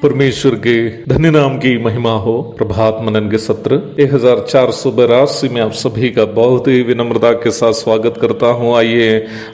परमेश्वर के धन्य नाम की महिमा हो। प्रभात मनन के सत्र 1482 में आप सभी का बहुत ही विनम्रता के साथ स्वागत करता हूं। आइए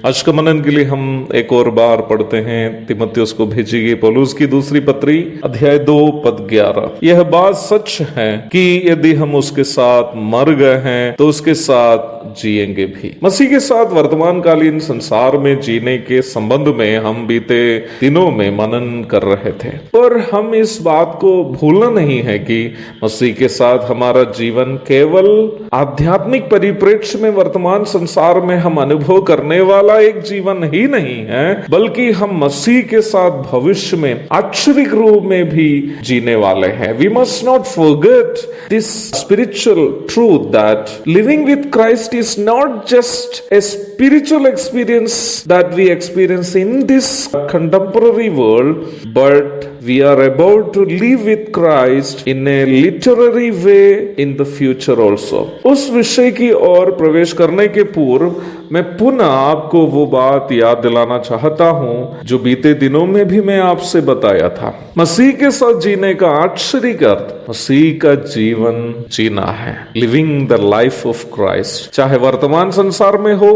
आज का मनन के लिए हम एक और बार पढ़ते हैं तीमुथियुस को भेजी गई पौलुस की दूसरी पत्री अध्याय 2 पद 11। यह बात सच है कि यदि हम उसके साथ मर गए हैं तो उसके साथ जिएंगे भी। मसीह के साथ वर्तमान कालीन संसार में जीने के संबंध में हम बीते दिनों में मनन कर रहे थे और हम इस बात को भूलना नहीं है कि मसीह के साथ हमारा जीवन केवल आध्यात्मिक परिप्रेक्ष्य में वर्तमान संसार में हम अनुभव करने वाला एक जीवन ही नहीं है, बल्कि हम मसीह के साथ भविष्य में आश्चर्य रूप में भी जीने वाले हैं। We must not forget this spiritual truth that living with Christ is not just a spiritual experience that we experience in this contemporary world, but we are about to live with Christ in a literary way in the future also. उस विषय की ओर प्रवेश करने के पूर्व मैं पुनः आपको वो बात याद दिलाना चाहता हूँ जो बीते दिनों में भी मैं आपसे बताया था। मसीह के साथ जीने का आश्चर्य अर्थ मसीह का जीवन जीना है। Living the life of Christ, चाहे वर्तमान संसार में हो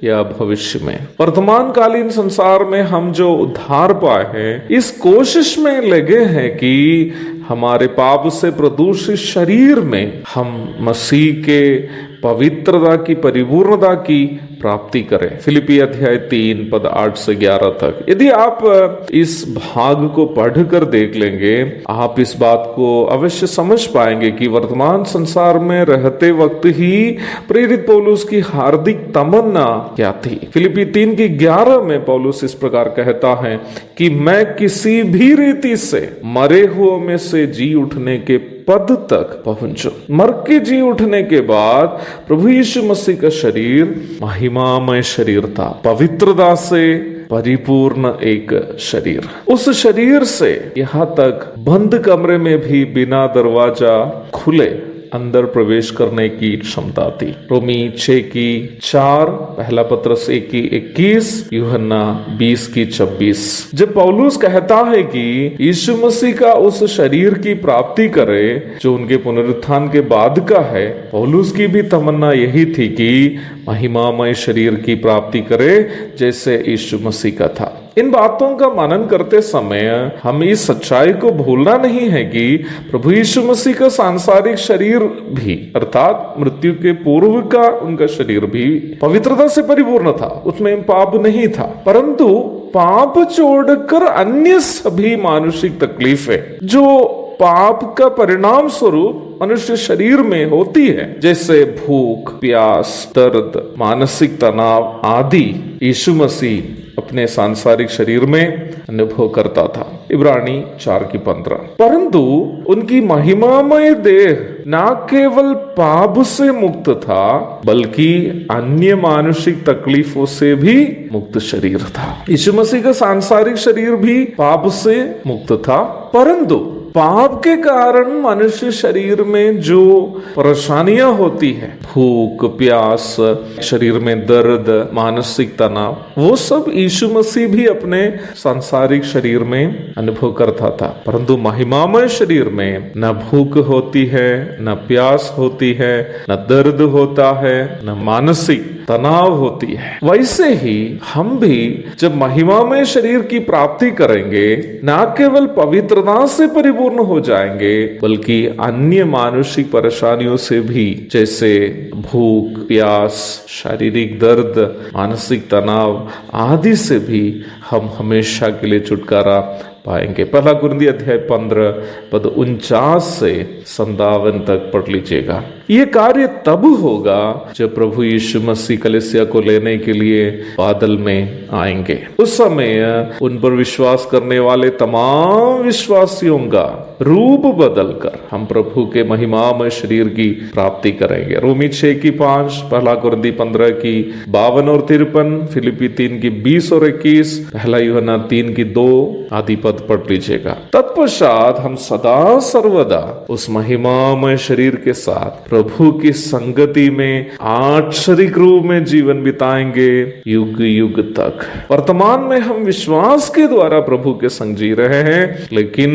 या भविष्य में। वर्तमान कालीन संसार में हम जो उद्धार पाए हैं, इस कोशिश में लगे हैं कि हमारे पाप से प्रदूषित शरीर में हम मसीह के पवित्रता की परिपूर्णता की प्राप्ति करें। फिलिपी अध्याय 3 पद 8 से 11 तक। यदि आप इस भाग को पढ़कर देख लेंगे, आप इस बात को अवश्य समझ पाएंगे कि वर्तमान संसार में रहते वक्त ही प्रेरित पौलुस की हार्दिक तमन्ना क्या थी। फिलिपी 3 की 11 में पौलुस इस प्रकार कहता है कि मैं किसी भी रीति से मरे हुए में से जी उठने के पद तक पहुंचो। मर के जी उठने के बाद प्रभु यीशु मसीह का शरीर महिमामय शरीर था, पवित्रता से परिपूर्ण एक शरीर। उस शरीर से यहाँ तक बंद कमरे में भी बिना दरवाजा खुले अंदर प्रवेश करने की क्षमता थी। रोमी 6 की 4, पहला पत्रस 1 की 21, यूहन्ना 20 की 26। जब पौलुस कहता है कि यीशु मसीह का उस शरीर की प्राप्ति करे जो उनके पुनरुत्थान के बाद का है, पौलुस की भी तमन्ना यही थी कि महिमामय शरीर की प्राप्ति करे जैसे यीशु मसीह का था। इन बातों का मनन करते समय हम इस सच्चाई को भूलना नहीं है कि प्रभु यीशु मसीह का सांसारिक शरीर भी, अर्थात मृत्यु के पूर्व का उनका शरीर भी पवित्रता से परिपूर्ण था, उसमें पाप नहीं था। परंतु पाप छोड़कर अन्य सभी मानुषिक तकलीफें जो पाप का परिणाम स्वरूप मनुष्य शरीर में होती है, जैसे भूख, प्यास, दर्द, मानसिक तनाव आदि, यीशु मसीह अपने सांसारिक शरीर में अनुभव करता था। इब्रानी 4 की 15। परंतु उनकी महिमामय देह न केवल पाप से मुक्त था, बल्कि अन्य मानुषिक तकलीफों से भी मुक्त शरीर था। यीशु मसीह का सांसारिक शरीर भी पाप से मुक्त था, परंतु पाप के कारण मनुष्य शरीर में जो परेशानियां होती है, भूख, प्यास, शरीर में दर्द, मानसिक तनाव, वो सब यीशु मसीह भी अपने सांसारिक शरीर में अनुभव करता था। परंतु महिमामय शरीर में न भूख होती है, न प्यास होती है, न दर्द होता है, न मानसिक तनाव होती है। वैसे ही हम भी जब महिमामय शरीर की प्राप्ति करेंगे, न केवल पवित्रता से परिपूर्ण हो जाएंगे, बल्कि अन्य मानसिक परेशानियों से भी, जैसे भूख, प्यास, शारीरिक दर्द, मानसिक तनाव आदि से भी हम हमेशा के लिए छुटकारा पाएंगे। पहला कुरिन्थी अध्याय 15 पद 49 से 57 तक पढ़ लीजिएगा। ये कार्य तब होगा जब प्रभु यीशु मसीह कलीसिया को लेने के लिए बादल में आएंगे। उस समय उन पर विश्वास करने वाले तमाम विश्वासियों का रूप बदलकर हम प्रभु के महिमामय शरीर की प्राप्ति करेंगे। रोमी 6 की 5, पहला कुरिन्थी 15 की 52 और 53, फिलिपी 3 की 20 और 21, पहला यूहन्ना 3 की 2 आदि पद पद पढ़ लीजिएगा। तत्पश्चात हम सदा सर्वदा उस महिमामय शरीर के साथ प्रभु की संगति में आक्षरिक रूप में जीवन बिताएंगे युग युग तक। वर्तमान में हम विश्वास के द्वारा प्रभु के संग जी रहे हैं, लेकिन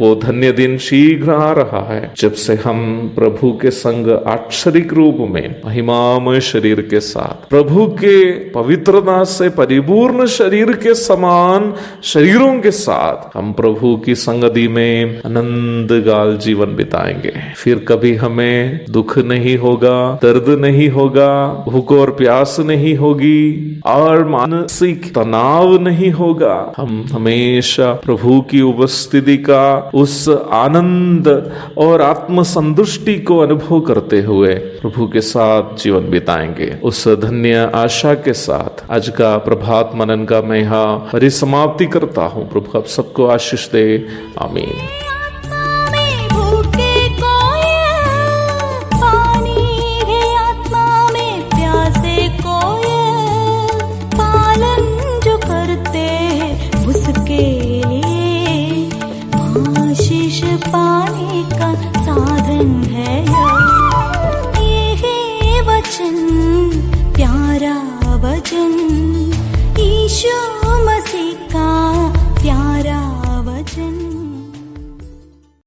वो धन्य दिन शीघ्र आ रहा है जब से हम प्रभु के संग आक्षरिक रूप में महिमामय शरीर के साथ प्रभु के पवित्रता से परिपूर्ण शरीर के समान शरीरों के साथ हम प्रभु की संगति में आनंद गाल जीवन बिताएंगे। फिर कभी हमें दुख नहीं होगा, दर्द नहीं होगा, भूख और प्यास नहीं होगी और मानसिक तनाव नहीं होगा। हम हमेशा प्रभु की उपस्थिति का उस आनंद और आत्म संतुष्टि को अनुभव करते हुए प्रभु के साथ जीवन बिताएंगे। उस धन्य आशा के साथ आज का प्रभात मनन का मैं यहाँ परिसमाप्ति करता हूँ। प्रभु आप सबको आशीष दे। आमीन। पाने का साधन है ये वचन, प्यारा वचन ईशो।